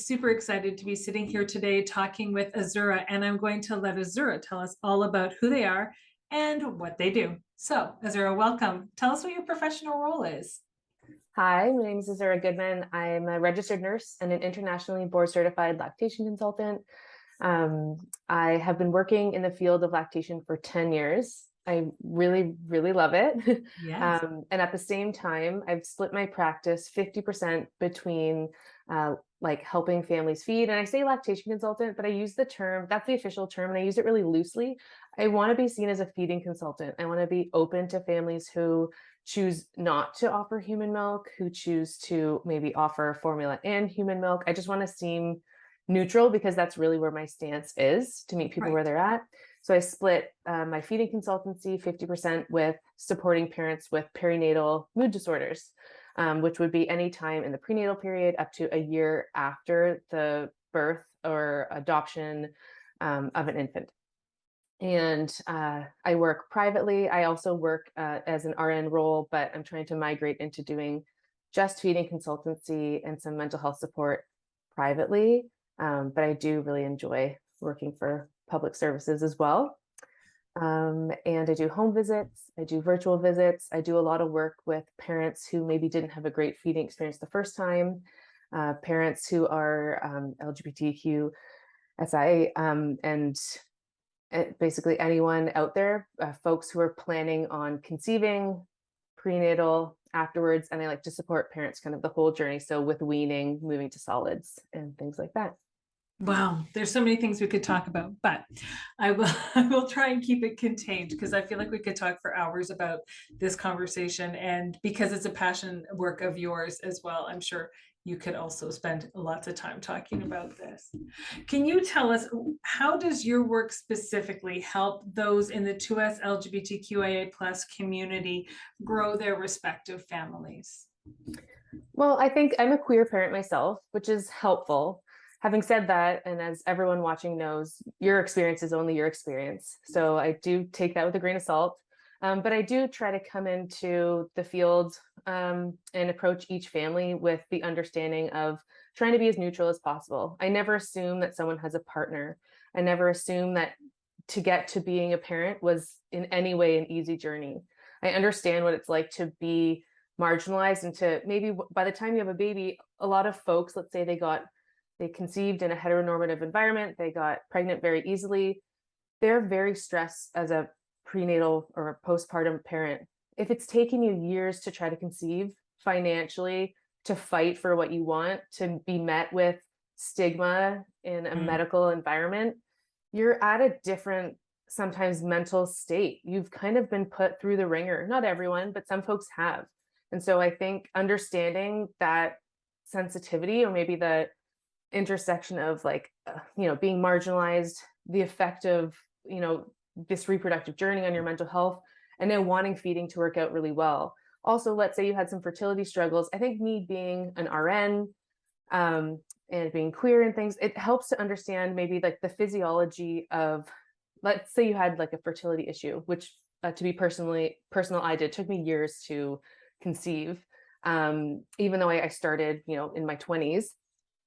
super excited to be sitting here today talking with Azura, and I'm going to let Azura tell us all about who they are and what they do. So, Azura, welcome. Tell us what your professional role is. Hi, my name is Azura Goodman. I'm a registered nurse and an internationally board certified lactation consultant. I have been working in the field of lactation for 10 years. I really, really love it. Yes. And at the same time, I've split my practice 50% between like helping families feed. And I say lactation consultant, but I use the term, that's the official term, and I use it really loosely. I want to be seen as a feeding consultant. I want to be open to families who choose not to offer human milk, who choose to maybe offer formula and human milk. I just want to seem neutral because that's really where my stance is, to meet people Right. where they're at. So I split my feeding consultancy 50% with supporting parents with perinatal mood disorders, which would be any time in the prenatal period up to a year after the birth or adoption of an infant. And I work privately. I also work as an RN role, but I'm trying to migrate into doing just feeding consultancy and some mental health support privately. But I do really enjoy working for public services as well. And I do home visits, I do virtual visits, I do a lot of work with parents who maybe didn't have a great feeding experience the first time, parents who are LGBTQSI, and basically anyone out there, folks who are planning on conceiving, prenatal, afterwards, and I like to support parents kind of the whole journey. So with weaning, moving to solids and things like that. Wow, there's so many things we could talk about, but I will I will try and keep it contained because I feel like we could talk for hours about this conversation. And because it's a passion work of yours as well, I'm sure you could also spend lots of time talking about this. Can you tell us, how does your work specifically help those in the 2S LGBTQIA plus community grow their respective families? Well, I think I'm a queer parent myself, which is helpful. Having said that, and as everyone watching knows, your experience is only your experience. So I do take that with a grain of salt. But I do try to come into the field and approach each family with the understanding of trying to be as neutral as possible. I never assume that someone has a partner. I never assume that to get to being a parent was in any way an easy journey. I understand what it's like to be marginalized and to maybe by the time you have a baby, a lot of folks, let's say they conceived in a heteronormative environment, they got pregnant very easily, they're very stressed as a prenatal or a postpartum parent. If it's taking you years to try to conceive financially, to fight for what you want, to be met with stigma in a Mm. medical environment, you're at a different, sometimes mental state. You've kind of been put through the ringer. Not everyone, but some folks have. And so I think understanding that sensitivity, or maybe the intersection of like being marginalized, the effect of this reproductive journey on your mental health, and then wanting feeding to work out really well. Also, let's say you had some fertility struggles. I think me being an RN, and being queer and things, it helps to understand maybe like the physiology of, let's say you had like a fertility issue, which to be personal, I did. It took me years to conceive. Even though I started in my 20s,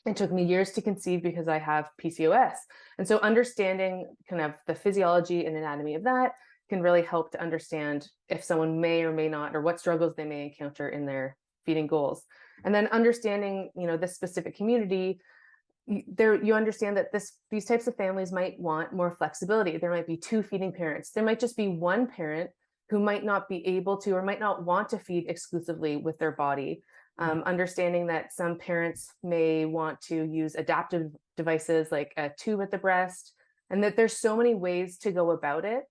it took me years to conceive because I have PCOS. And so understanding kind of the physiology and anatomy of that can really help to understand if someone may or may not, or what struggles they may encounter in their feeding goals. And then understanding, this specific community, you understand that these types of families might want more flexibility. There might be two feeding parents. There might just be one parent who might not be able to, or might not want to feed exclusively with their body. Understanding that some parents may want to use adaptive devices like a tube at the breast, and that there's so many ways to go about it.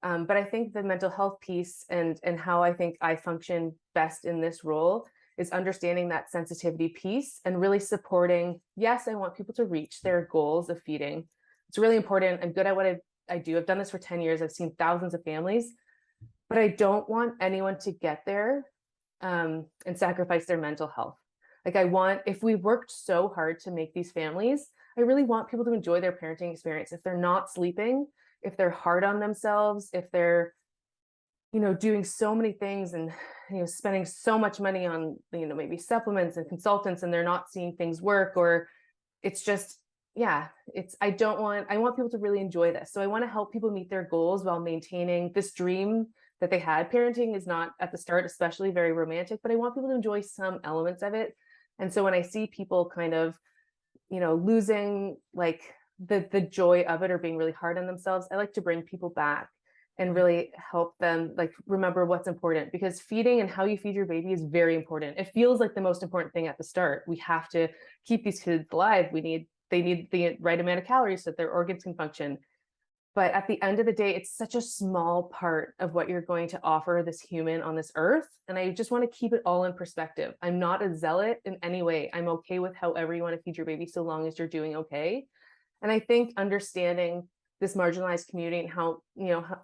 But I think the mental health piece and how I think I function best in this role is understanding that sensitivity piece and really supporting. Yes, I want people to reach their goals of feeding. It's really important. I'm good at what I do. I've done this for 10 years. I've seen thousands of families, but I don't want anyone to get there and sacrifice their mental health. Like if we worked so hard to make these families, I really want people to enjoy their parenting experience. If they're not sleeping, if they're hard on themselves, if they're, doing so many things and, spending so much money on, maybe supplements and consultants, and they're not seeing things work, or it's just, yeah, I want people to really enjoy this. So I want to help people meet their goals while maintaining this dream that they had. Parenting is not at the start, especially very romantic, but I want people to enjoy some elements of it. And so when I see people kind of, losing like the joy of it or being really hard on themselves, I like to bring people back and Right. really help them like remember what's important, because feeding and how you feed your baby is very important. It feels like the most important thing at the start. We have to keep these kids alive. They need the right amount of calories so that their organs can function. But at the end of the day, it's such a small part of what you're going to offer this human on this earth. And I just want to keep it all in perspective. I'm not a zealot in any way. I'm okay with however you want to feed your baby so long as you're doing okay. And I think understanding this marginalized community and how,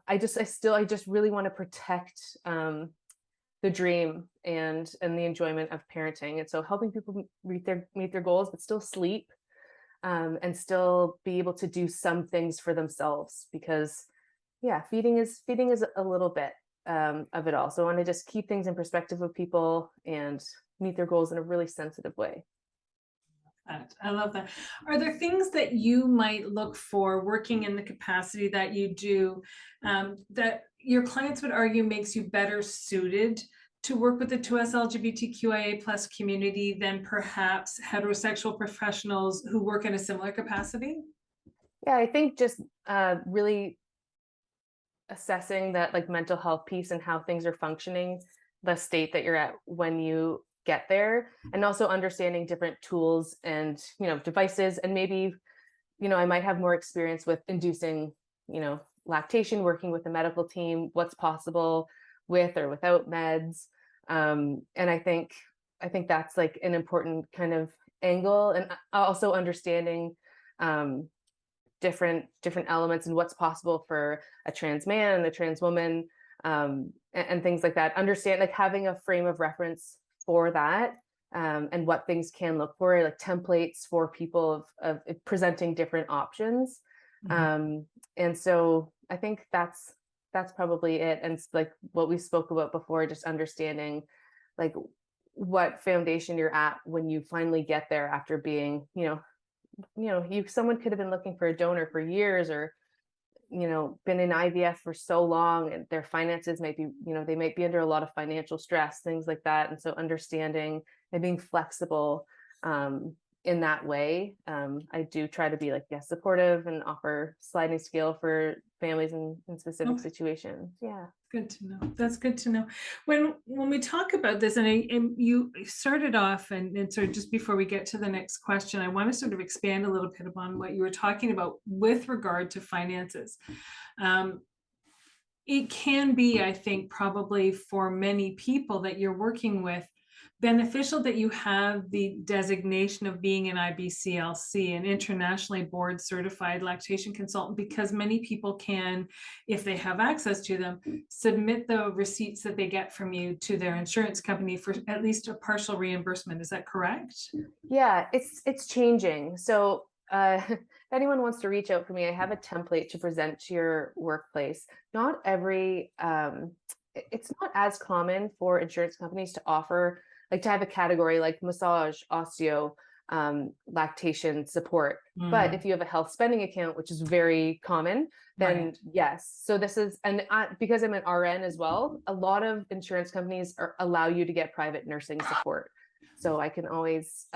I just really want to protect the dream and the enjoyment of parenting. And so helping people meet their goals, but still sleep, and still be able to do some things for themselves, because yeah, feeding is a little bit of it all. So I want to just keep things in perspective with people and meet their goals in a really sensitive way. I love that. Are there things that you might look for working in the capacity that you do, that your clients would argue makes you better suited to work with the 2S LGBTQIA plus community than perhaps heterosexual professionals who work in a similar capacity? Yeah, I think just really assessing that like mental health piece and how things are functioning, the state that you're at when you get there, and also understanding different tools and devices, and maybe I might have more experience with inducing lactation, working with the medical team, what's possible with or without meds. And I think that's like an important kind of angle, and also understanding um, different elements and what's possible for a trans man, a trans woman, and things like that. Understand, like having a frame of reference for that, and what things can look for, like templates for people of presenting different options. Mhm. Um, and so I think that's probably it. And like what we spoke about before, just understanding like what foundation you're at when you finally get there after being, someone could have been looking for a donor for years, or been in IVF for so long, and their finances might be, they might be under a lot of financial stress, things like that. And so understanding and being flexible in that way. I do try to be like, yes, supportive and offer sliding scale for families in specific Okay. situations. Yeah. Good to know. That's good to know. When we talk about this, and you started off, and sort of just before we get to the next question, I want to sort of expand a little bit upon what you were talking about with regard to finances. Um, it can be, I think, probably for many people that you're working with, beneficial that you have the designation of being an IBCLC, an internationally board certified lactation consultant, because many people can, if they have access to them, submit the receipts that they get from you to their insurance company for at least a partial reimbursement. Is that correct? Yeah, it's changing. So, if anyone wants to reach out for me, I have a template to present to your workplace. Not every, it's not as common for insurance companies to offer, like to have a category like massage, osteo, lactation support. But Mm, if you have a health spending account, which is very common, then right. yes. So this is, and because I'm an RN as well, a lot of insurance companies allow you to get private nursing support. So I can always,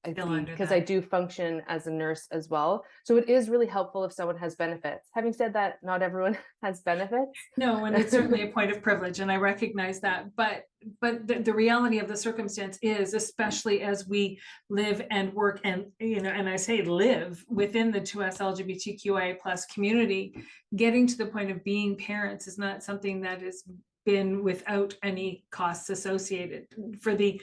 Still under because I that. do function as a nurse as well. So it is really helpful if someone has benefits. Having said that, not everyone has benefits. No, and it's certainly a point of privilege, and I recognize that. But the reality of the circumstance is, especially as we live and work, and and I say live within the 2S LGBTQIA plus community, getting to the point of being parents is not something that has been without any costs associated. For the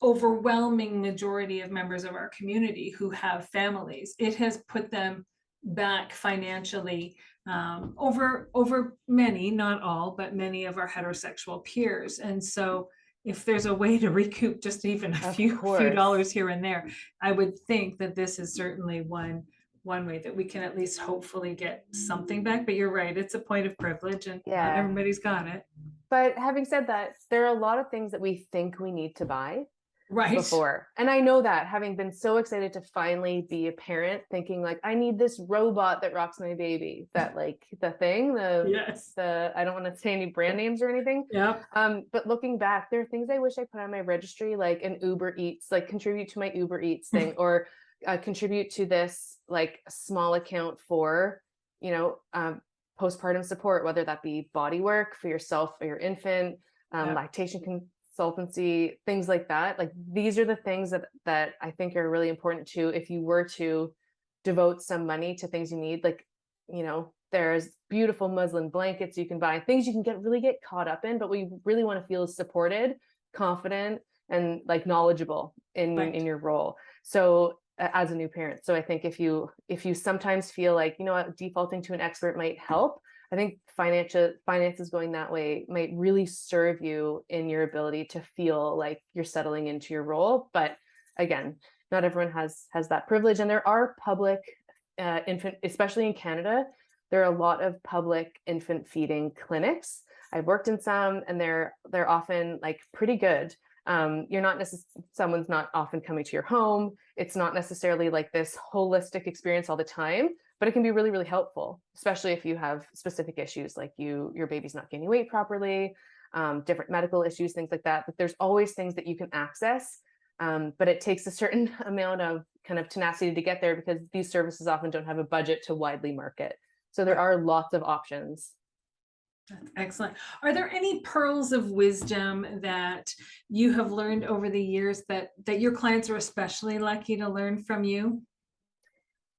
overwhelming majority of members of our community who have families, it has put them back financially, over many, not all, but many of our heterosexual peers. And so if there's a way to recoup just even a Of few course. dollars here and there, I would think that this is certainly one way that we can at least hopefully get something back. But you're right, it's a point of privilege, and not Yeah. everybody's got it. But having said that, there are a lot of things that we think we need to buy. Right. before. And I know that, having been so excited to finally be a parent, thinking like, I need this robot that rocks my baby, that like the thing, Yes. I don't want to say any brand names or anything. Yep. But looking back, there are things I wish I put on my registry, like an Uber Eats, like contribute to my Uber Eats thing, or contribute to this like small account for, you know, postpartum support, whether that be body work for yourself or your infant, Yep. lactation consultancy, things like that. Like these are the things that I think are really important too. If you were to devote some money to things you need, like, you know, there's beautiful muslin blankets you can buy, things you can really get caught up in, but we really want to feel supported, confident, and like knowledgeable Right. in your role. So as a new parent. So I think if you sometimes feel like, you know what, defaulting to an expert might help, I think finances going that way might really serve you in your ability to feel like you're settling into your role. But again, not everyone has that privilege, and there are public infant, especially in Canada, there are a lot of public infant feeding clinics. I've worked in some, and they're often like pretty good. You're not necessarily, someone's not often coming to your home. It's not necessarily like this holistic experience all the time, but it can be really, really helpful, especially if you have specific issues like your baby's not gaining weight properly, different medical issues, things like that. But there's always things that you can access. But it takes a certain amount of kind of tenacity to get there, because these services often don't have a budget to widely market. So there Right. are lots of options. That's excellent. Are there any pearls of wisdom that you have learned over the years that your clients are especially lucky to learn from you?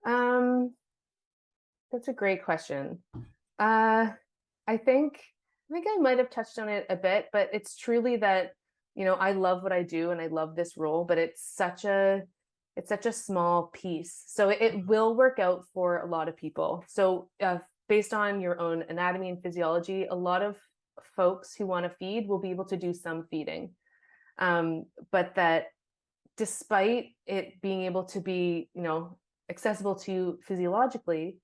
Um, that's a great question. Uh, I think I might have touched on it a bit, but it's truly that, you know, I love what I do and I love this role, but it's such a small piece. So it will work out for a lot of people. So based on your own anatomy and physiology, a lot of folks who want to feed will be able to do some feeding. But that despite it being able to be, you know, accessible to you physiologically,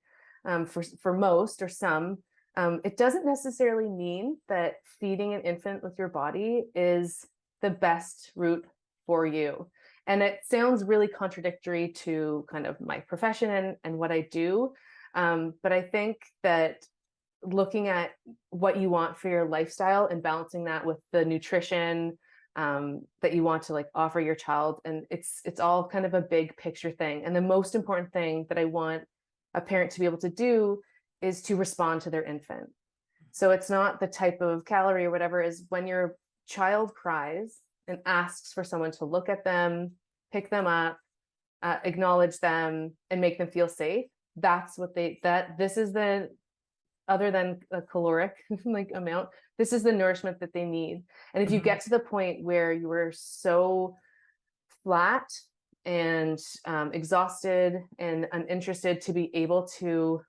for most or some, it doesn't necessarily mean that feeding an infant with your body is the best route for you. And it sounds really contradictory to kind of my profession and what I do. But I think that looking at what you want for your lifestyle and balancing that with the nutrition that you want to like offer your child, and it's all kind of a big picture thing. And the most important thing that I want a parent to be able to do is to respond to their infant. So it's not the type of calorie or whatever, is when your child cries and asks for someone to look at them, pick them up, acknowledge them, and make them feel safe. That's what this is the, other than a caloric like amount, this is the nourishment that they need. And if you Mhm. get to the point where you are so flat and exhausted and uninterested to be able to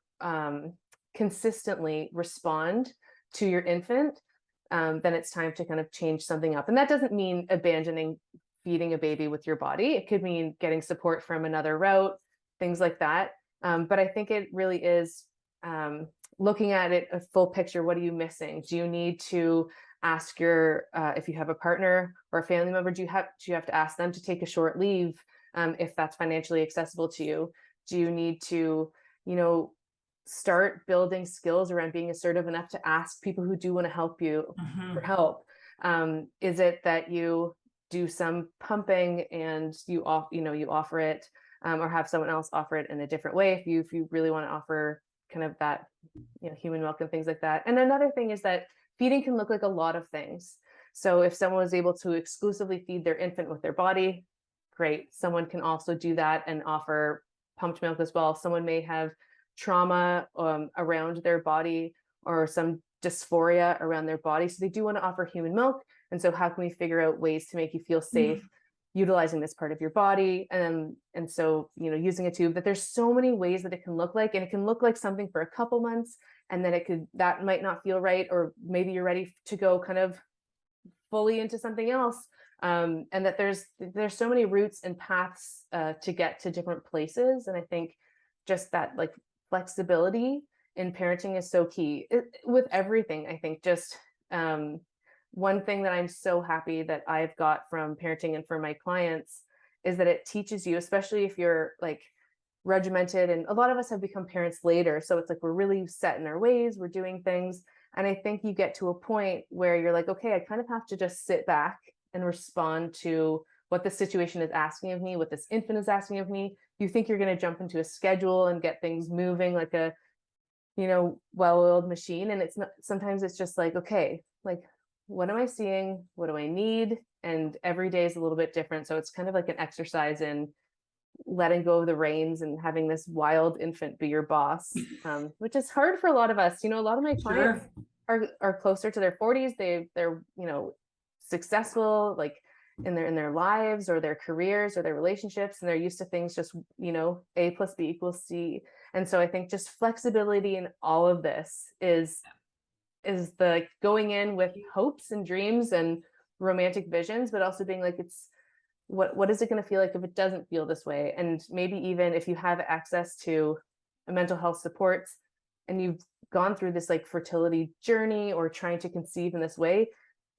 consistently respond to your infant, then it's time to kind of change something up. And that doesn't mean abandoning feeding a baby with your body. It could mean getting support from another route, things like that. But I think it really is looking at it a full picture. What are you missing? Do you need to ask your if you have a partner or a family member, do you have to ask them to take a short leave if that's financially accessible to you? Do you need to, you know, start building skills around being assertive enough to ask people who do want to help you for Mhm. help? Is it that you do some pumping and you offer it, or have someone else offer it in a different way if you really want to offer kind of that, you know, human milk and things like that. And another thing is that feeding can look like a lot of things. So if someone was able to exclusively feed their infant with their body, great. Someone can also do that and offer pumped milk as well. Someone may have trauma around their body or some dysphoria around their body, so they do want to offer human milk. And so how can we figure out ways to make you feel safe Mhm. utilizing this part of your body? And so, you know, using a tube, that there's so many ways that it can look like, and it can look like something for a couple months, and then that might not feel right, or maybe you're ready to go kind of fully into something else. And that there's so many routes and paths to get to different places. And I think just that like flexibility in parenting is so key with everything. I think just one thing that I'm so happy that I've got from parenting and for my clients is that it teaches you, especially if you're like regimented, and a lot of us have become parents later. So it's like we're really set in our ways, we're doing things. And I think you get to a point where you're like, okay, I kind of have to just sit back and respond to what the situation is asking of me, what this infant is asking of me. You think you're going to jump into a schedule and get things moving like a, well-oiled machine. And it's not, sometimes it's just like, okay, like, what am I seeing? What do I need? And every day is a little bit different. So it's kind of like an exercise in letting go of the reins and having this wild infant be your boss, which is hard for a lot of us. A lot of my clients Sure. are closer to their 40s. They're successful, like in their lives or their careers or their relationships, and they're used to things just A plus B equals C. And so I think just flexibility in all of this is the going in with hopes and dreams and romantic visions, but also being like, it's what is it going to feel like if it doesn't feel this way? And maybe even if you have access to a mental health supports and you've gone through this like fertility journey or trying to conceive in this way,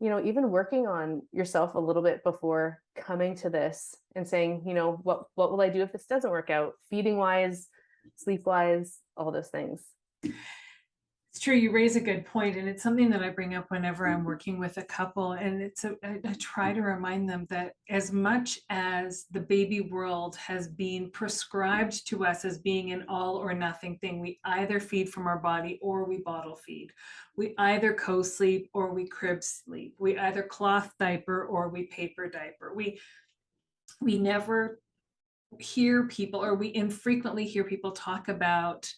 even working on yourself a little bit before coming to this and saying, what will I do if this doesn't work out? Feeding wise, sleep wise, all those things. It's true. You raise a good point, and it's something that I bring up whenever I'm working with a couple. And I try to remind them that as much as the baby world has been prescribed to us as being an all or nothing thing, we either feed from our body or we bottle feed. We either co-sleep or we crib sleep. We either cloth diaper or we paper diaper. We never hear people, or we infrequently hear people talk about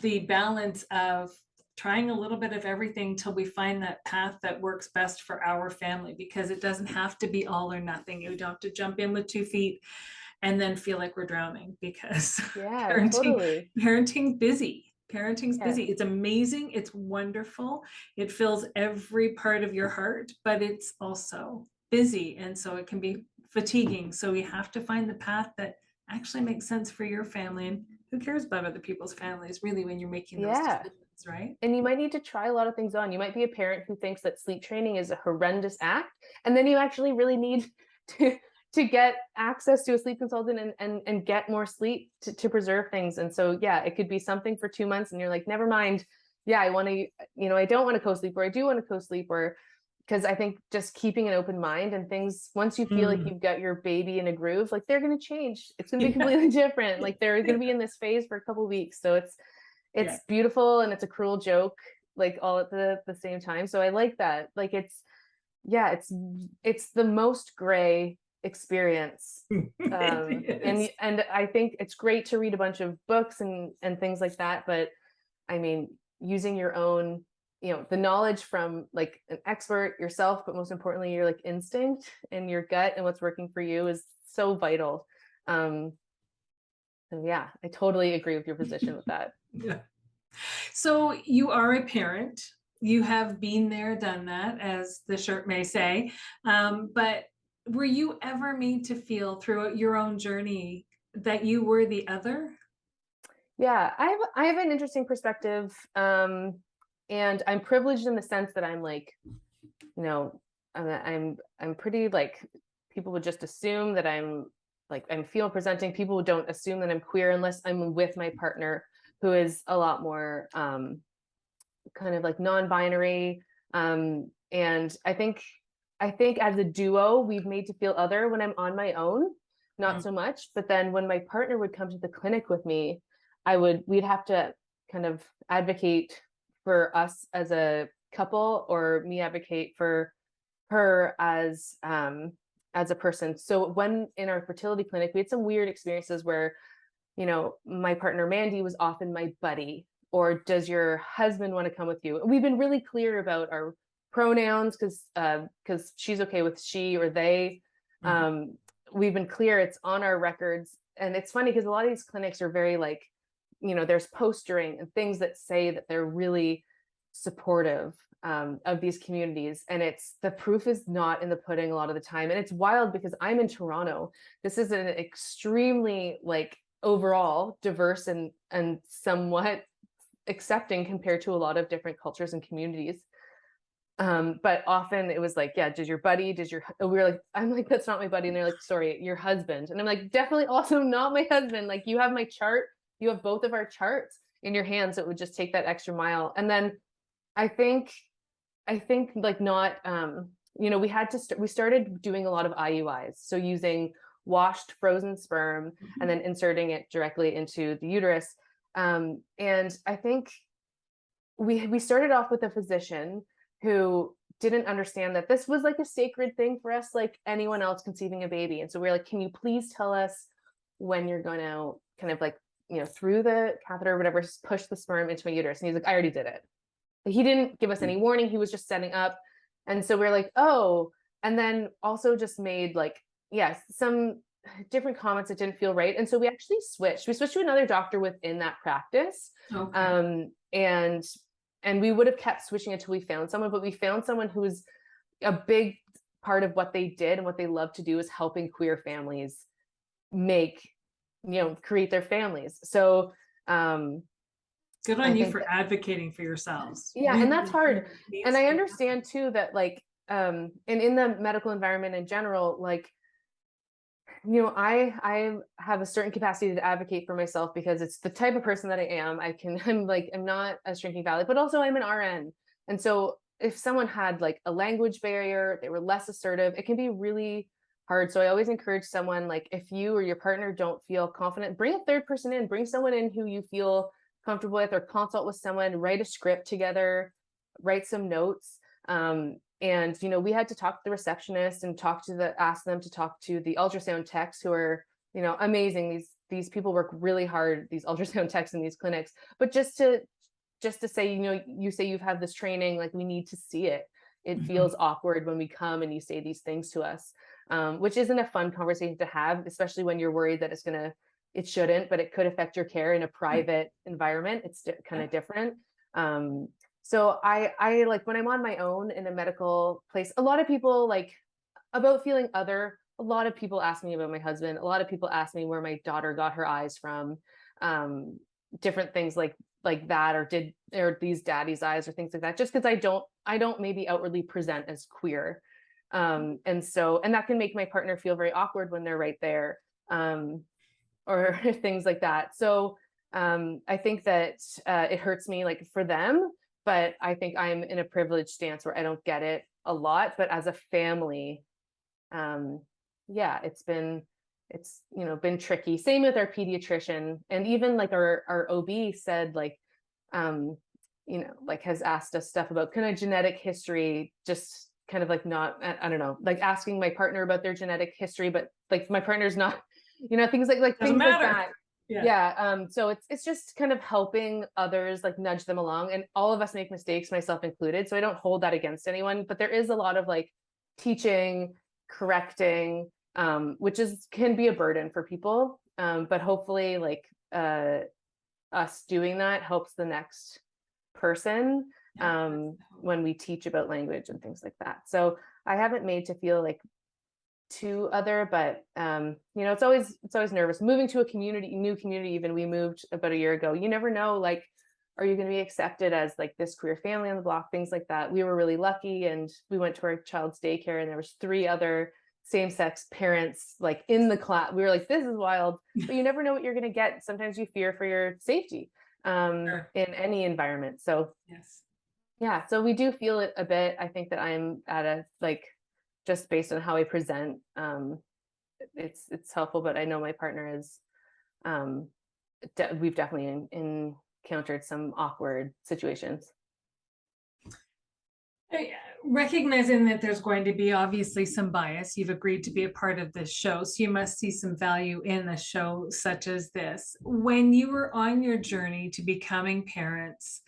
the balance of trying a little bit of everything till we find that path that works best for our family, because it doesn't have to be all or nothing. You don't have to jump in with 2 feet and then feel like we're drowning, because Yeah, parenting totally. parenting's Yeah. busy. It's amazing, it's wonderful, it fills every part of your heart, but it's also busy, and so it can be fatiguing. So we have to find the path that actually makes sense for your family. And who cares about other people's families, really, when you're making those Yeah. decisions, right? And you might need to try a lot of things on. You might be a parent who thinks that sleep training is a horrendous act, and then you actually really need to get access to a sleep consultant and get more sleep to preserve things. And so yeah, it could be something for 2 months and you're like, never mind. Yeah, I want to, I don't want to co-sleep, or I do want to co-sleep, or because I think just keeping an open mind and things, once you feel like Mm, you've got your baby in a groove, like they're going to change. It's going to be yeah, completely different. Like they're going to be in this phase for a couple of weeks. So yeah. it's beautiful and it's a cruel joke, like all at the same time. So I like that. Like yeah, it's the most gray experience. It And is. I think it's great to read a bunch of books and things like that, but I mean, using your own, the knowledge from like an expert yourself, but most importantly, your like instinct and your gut and what's working for you is so vital. Um, so yeah, I totally agree with your position with that. Yeah. So you are a parent. You have been there, done that, as the shirt may say. But were you ever made to feel throughout your own journey that you were the other? Yeah, I have an interesting perspective. And I'm privileged in the sense that I'm like, you know, I'm pretty like, people would just assume that I'm female presenting. People don't assume that I'm queer unless I'm with my partner, who is a lot more kind of like non-binary. And I think as a duo, we've made to feel other. When I'm on my own, not Mm, so much. But then when my partner would come to the clinic with me, we'd have to kind of advocate for us as a couple, or me advocate for her as a person. So when in our fertility clinic, we had some weird experiences where, my partner Mandy was often my buddy, or does your husband want to come with you? We've been really clear about our pronouns, because she's okay with she or they. mhm. We've been clear, it's on our records. And it's funny because a lot of these clinics are very like, there's postering and things that say that they're really supportive of these communities, and it's the proof is not in the pudding a lot of the time. And it's wild because I'm in Toronto. This is an extremely like overall diverse and somewhat accepting compared to a lot of different cultures and communities. But often it was like, yeah, does your buddy, we were like, I'm like, that's not my buddy. And they're like, sorry, your husband. And I'm like, definitely also not my husband. Like, you have my chart, you have both of our charts in your hands. So it would just take that extra mile. And then I think, like not, we had to, we started doing a lot of IUIs. So using washed frozen sperm and then inserting it directly into the uterus. And I think we started off with a physician who didn't understand that this was like a sacred thing for us, like anyone else conceiving a baby. And so we are like, can you please tell us when you're going to kind of like, through the catheter or whatever, push the sperm into my uterus? And he's like, I already did it. He didn't give us any warning. He was just setting up. And so we're like, oh, and then also just made like, yes, some different comments that didn't feel right. And so we actually switched. We switched to another doctor within that practice. Okay. And we would have kept switching until we found someone, but we found someone who was a big part of what they did and what they love to do is helping queer families make, create their families. So Good I on you think for advocating for yourselves. yeah, and that's hard. And I understand too that like and in the medical environment in general, like I have a certain capacity to advocate for myself because it's the type of person that I am. I'm not a shrinking valley, but also I'm an RN. And so if someone had like a language barrier, they were less assertive, it can be really hard. So I always encourage someone, like, if you or your partner don't feel confident, bring a third person in, bring someone in who you feel comfortable with, or consult with someone, write a script together, write some notes. And we had to talk to the receptionist and ask them to talk to the ultrasound techs, who are amazing. These people work really hard, these ultrasound techs in these clinics. But just to say, you say you've had this training, like, we need to see it. It feels awkward when we come and you say these things to us, which isn't a fun conversation to have, especially when you're worried that it shouldn't, but it could affect your care in a private environment. It's kind of different. So I like, when I'm on my own in a medical place, a lot of people, like, about feeling other, a lot of people ask me about my husband. A lot of people ask me where my daughter got her eyes from, different things like that, or these daddy's eyes or things like that, just because I don't maybe outwardly present as queer. And that can make my partner feel very awkward when they're right there, or things like that. So I think that it hurts me, like, for them, but I think I'm in a privileged stance where I don't get it a lot. But as a family, yeah, it's been tricky. Same with our pediatrician, and even like our OB said, like, like, has asked us stuff about kind of genetic history, just kind of like, not, I don't know, like, asking my partner about their genetic history, but like, my partner's not, things like Doesn't things like matter. that. Yeah. Yeah. So it's just kind of helping others, like, nudge them along, and all of us make mistakes, myself included. So I don't hold that against anyone, but there is a lot of like teaching, correcting, which can be a burden for people. But hopefully, like, us doing that helps the next person, when we teach about language and things like that. So I haven't made to feel like too other, but it's always nervous moving to a new community. Even we moved about a year ago. You never know, like, are you going to be accepted as like this queer family on the block, things like that. We were really lucky, and we went to our child's daycare, and there was 3 other same-sex parents, like, in the class. We were like, this is wild, but you never know what you're going to get. Sometimes you fear for your safety, Sure. in any environment. So Yes. yeah, so we do feel it a bit. I think that I'm at a, like, just based on how I present, it's helpful, but I know my partner is, we've definitely encountered some awkward situations. Recognizing that there's going to be obviously some bias, you've agreed to be a part of this show, so you must see some value in a show such as this. When you were on your journey to becoming parents,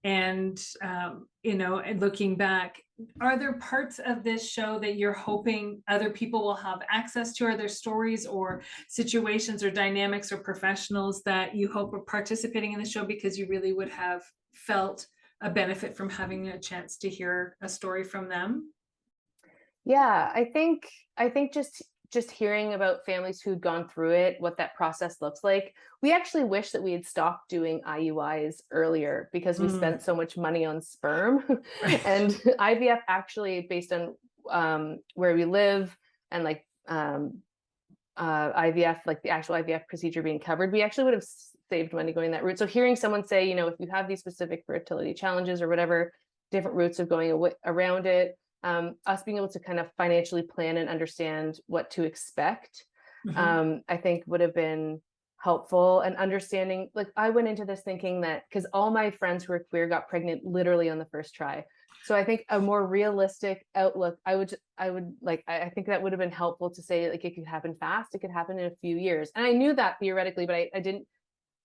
and and looking back, are there parts of this show that you're hoping other people will have access to? Are there stories or situations or dynamics or professionals that you hope are participating in the show because you really would have felt a benefit from having a chance to hear a story from them? Yeah, I think just just hearing about families who'd gone through it, what that process looks like. We actually wish that we had stopped doing IUIs earlier because we Mm, spent so much money on sperm. right. And IVF actually, based on where we live and like IVF, like the actual IVF procedure being covered, we actually would have saved money going that route. So hearing someone say, if you have these specific fertility challenges or whatever, different routes of going around it, us being able to kind of financially plan and understand what to expect, Mhm. I think would have been helpful. And understanding, like I went into this thinking that because all my friends who were queer got pregnant literally on the first try. So I think a more realistic outlook, I think that would have been helpful to say like it could happen fast, it could happen in a few years. And I knew that theoretically, but I didn't,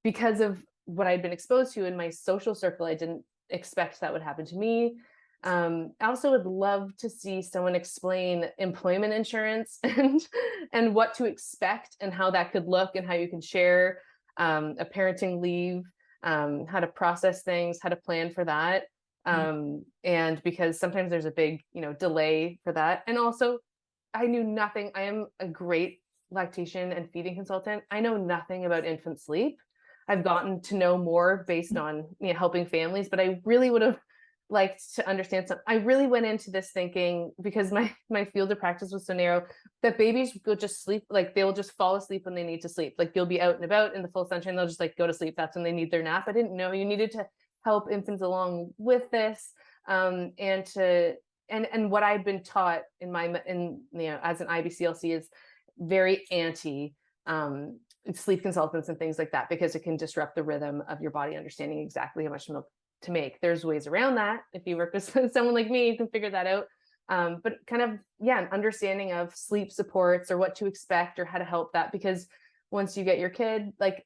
because of what I'd been exposed to in my social circle, I didn't expect that would happen to me. I also would love to see someone explain employment insurance and what to expect and how that could look and how you can share a parenting leave, how to process things, how to plan for that. Mm. And because sometimes there's a big, delay for that. And also, I knew nothing. I am a great lactation and feeding consultant. I know nothing about infant sleep. I've gotten to know more based on helping families, but I really would have liked to understand some. I really went into this thinking, because my field of practice was so narrow, that babies will just sleep, like they'll just fall asleep when they need to sleep. Like you'll be out and about in the full sunshine, they'll just like go to sleep. That's when they need their nap. I didn't know you needed to help infants along with this, and to and what I'd been taught as an IBCLC is very anti sleep consultants and things like that, because it can disrupt the rhythm of your body understanding exactly how much milk to make. There's ways around that. If you work with someone like me, you can figure that out. But kind of, an understanding of sleep supports or what to expect or how to help that, because once you get your kid, like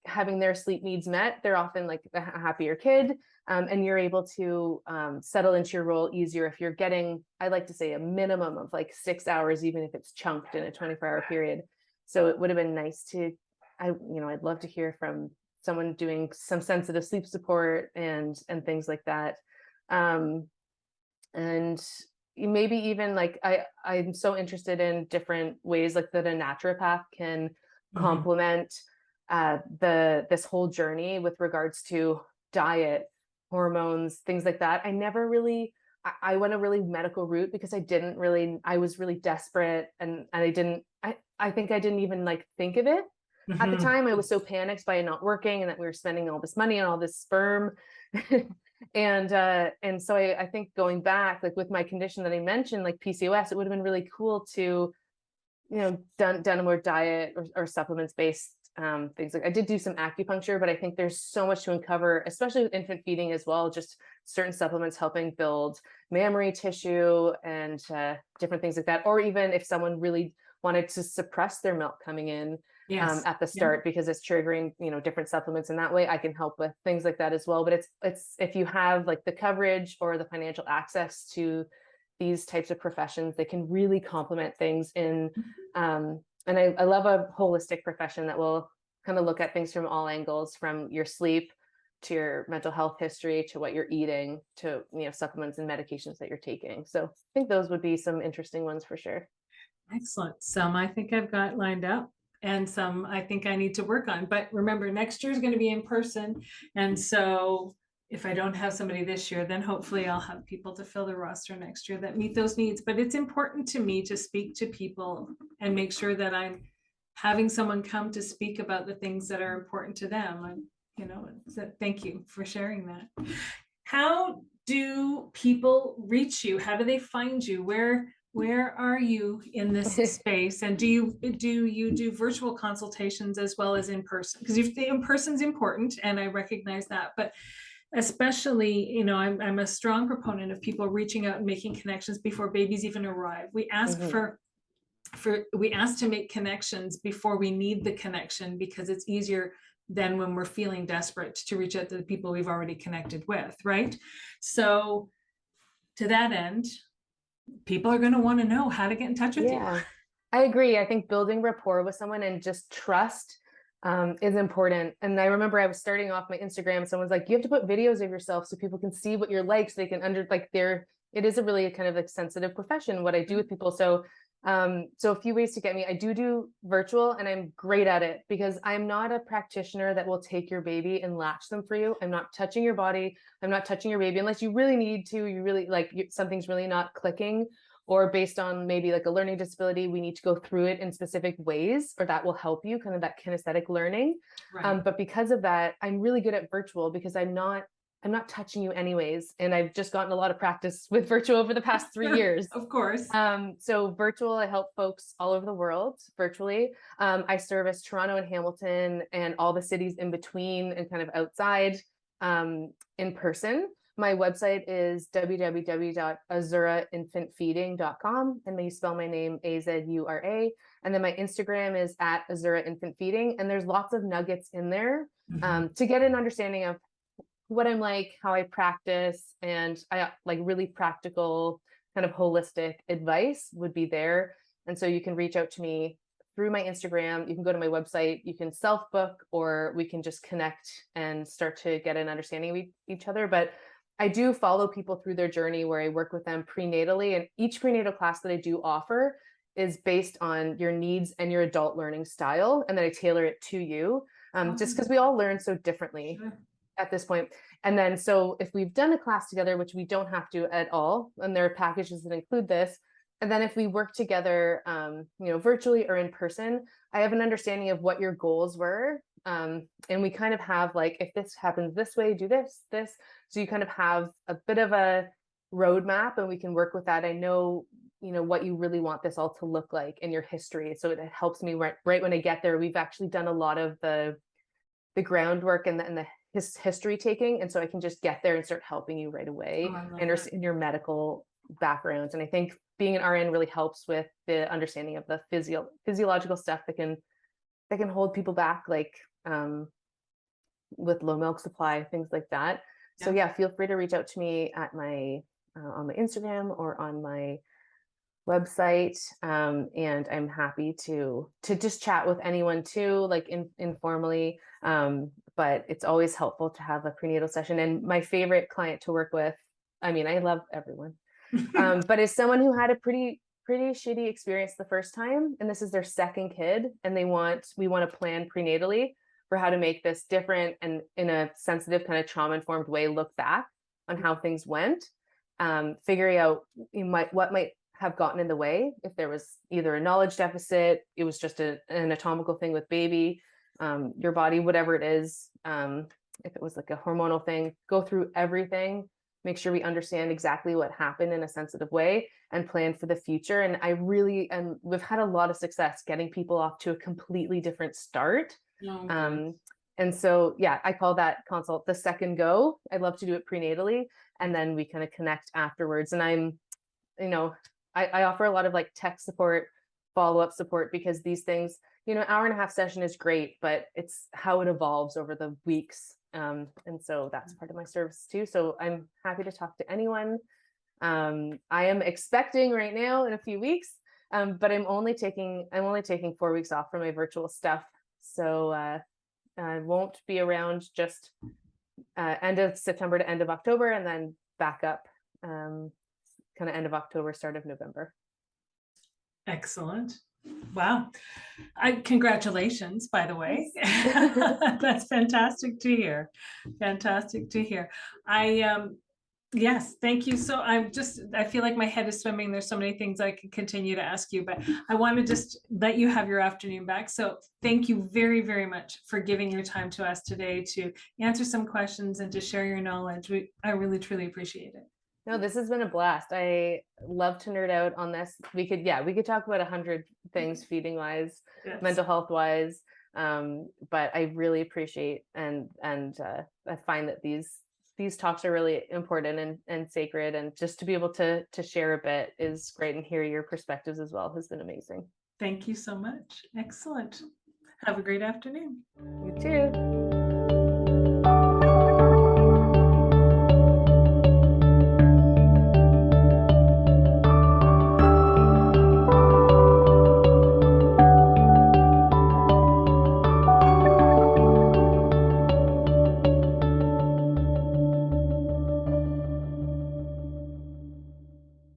having their sleep needs met, they're often like a happier kid. And you're able to settle into your role easier if you're getting, I like to say, a minimum of like 6 hours, even if it's chunked in a 24-hour period. So it would have been nice to, I'd love to hear from someone doing some sensitive sleep support and things like that. And maybe even like I'm so interested in different ways like that a naturopath can Mhm. complement this whole journey with regards to diet, hormones, things like that. I went a really medical route because I was really desperate, and I think I didn't even like think of it at the Mhm. time. I was so panicked by not working and that we were spending all this money on all this sperm. And so I think going back, like with my condition that I mentioned, like PCOS, it would have been really cool to, done a more diet or supplements based things. Like I did do some acupuncture, but I think there's so much to uncover, especially with infant feeding as well. Just certain supplements helping build mammary tissue and different things like that. Or even if someone really wanted to suppress their milk coming in Yes. at the Yeah. start because it's triggering, different supplements, and that way I can help with things like that as well. But it's if you have like the coverage or the financial access to these types of professions, they can really complement things in and I love a holistic profession that will kind of look at things from all angles, from your sleep to your mental health history to what you're eating to supplements and medications that you're taking. So I think those would be some interesting ones for sure. Excellent. Some I think I've got lined up, and some I think I need to work on. But remember, next year is going to be in person. And so if I don't have somebody this year, then hopefully I'll have people to fill the roster next year that meet those needs. But it's important to me to speak to people and make sure that I'm having someone come to speak about the things that are important to them. So thank you for sharing that. How do people reach you? How do they find you? Where are you in this space? And do you do virtual consultations as well as in person? Because the in person's important, and I recognize that, but especially, I'm a strong proponent of people reaching out and making connections before babies even arrive. We ask Mhm. we ask to make connections before we need the connection, because it's easier than when we're feeling desperate to reach out to the people we've already connected with, right? So to that end, people are going to want to know how to get in touch with you. Yeah, I agree. I think building rapport with someone and just trust is important. And I remember I was starting off my Instagram. Someone's like, you have to put videos of yourself so people can see what you're like, so they can it is a really kind of like sensitive profession, what I do with people. So So a few ways to get me. I do virtual, and I'm great at it because I'm not a practitioner that will take your baby and latch them for you. I'm not touching your body. I'm not touching your baby unless you really need to. You really something's really not clicking, or based on maybe like a learning disability, we need to go through it in specific ways, or that will help you, kind of that kinesthetic learning. Right. But because of that, I'm really good at virtual because I'm not touching you anyways. And I've just gotten a lot of practice with virtual over the past 3 years. Of course. So virtual, I help folks all over the world virtually. I service Toronto and Hamilton and all the cities in between and kind of outside, in person. My website is www.azurainfantfeeding.com, and you spell my name Azura. And then my Instagram is at Azura Infant Feeding, and there's lots of nuggets in there, to get an understanding of what I'm like, how I practice, and I like really practical kind of holistic advice would be there. And so you can reach out to me through my Instagram. You can go to my website, you can self book, or we can just connect and start to get an understanding of each other. But I do follow people through their journey where I work with them prenatally, and each prenatal class that I do offer is based on your needs and your adult learning style, and then I tailor it to you, just because we all learn so differently at this point. And then, so if we've done a class together, which we don't have to at all, and there are packages that include this, and then if we work together, virtually or in person, I have an understanding of what your goals were. And we kind of have like, if this happens this way, do this. So you kind of have a bit of a roadmap, and we can work with that. I know, what you really want this all to look like in your history. So it helps me right when I get there. We've actually done a lot of the groundwork and the history taking, and so I can just get there and start helping you right away. I love And that. in your medical backgrounds, and I think being an RN really helps with the understanding of the physiological stuff that can hold people back, like with low milk supply, things like that. So Yeah. yeah, feel free to reach out to me at my on my Instagram or on my website, and I'm happy to just chat with anyone too, like informally. But it's always helpful to have a prenatal session. And my favorite client to work with, I mean, I love everyone, but is someone who had a pretty shitty experience the first time, and this is their second kid, and we want to plan prenatally for how to make this different, and in a sensitive kind of trauma informed way, look back on how things went, figuring out what might have gotten in the way, if there was either a knowledge deficit, it was just an anatomical thing with baby, your body, whatever it is, if it was like a hormonal thing, go through everything, make sure we understand exactly what happened in a sensitive way, and plan for the future. And we've had a lot of success getting people off to a completely different start. Oh, good. And so, yeah, I call that consult the second go. I love to do it prenatally, and then we kind of connect afterwards. And I offer a lot of like tech support, follow-up support, because these things, hour and a half session is great, but it's how it evolves over the weeks. And so that's part of my service too. So I'm happy to talk to anyone. I am expecting right now in a few weeks, but I'm only taking 4 weeks off from my virtual stuff. So I won't be around, just end of September to end of October, and then back up kind of end of October, start of November. Excellent. Wow. Congratulations, by the way. That's fantastic to hear. Fantastic to hear. Yes, thank you. So I feel like my head is swimming. There's so many things I could continue to ask you, but I want to just let you have your afternoon back. So thank you very, very much for giving your time to us today to answer some questions and to share your knowledge. I really, truly appreciate it. No, this has been a blast. I love to nerd out on this. We could talk about 100 things, feeding wise, Yes. mental health wise. But I really appreciate and I find that these talks are really important and sacred, and just to be able to share a bit is great, and hear your perspectives as well has been amazing. Thank you so much. Excellent. Have a great afternoon. You too.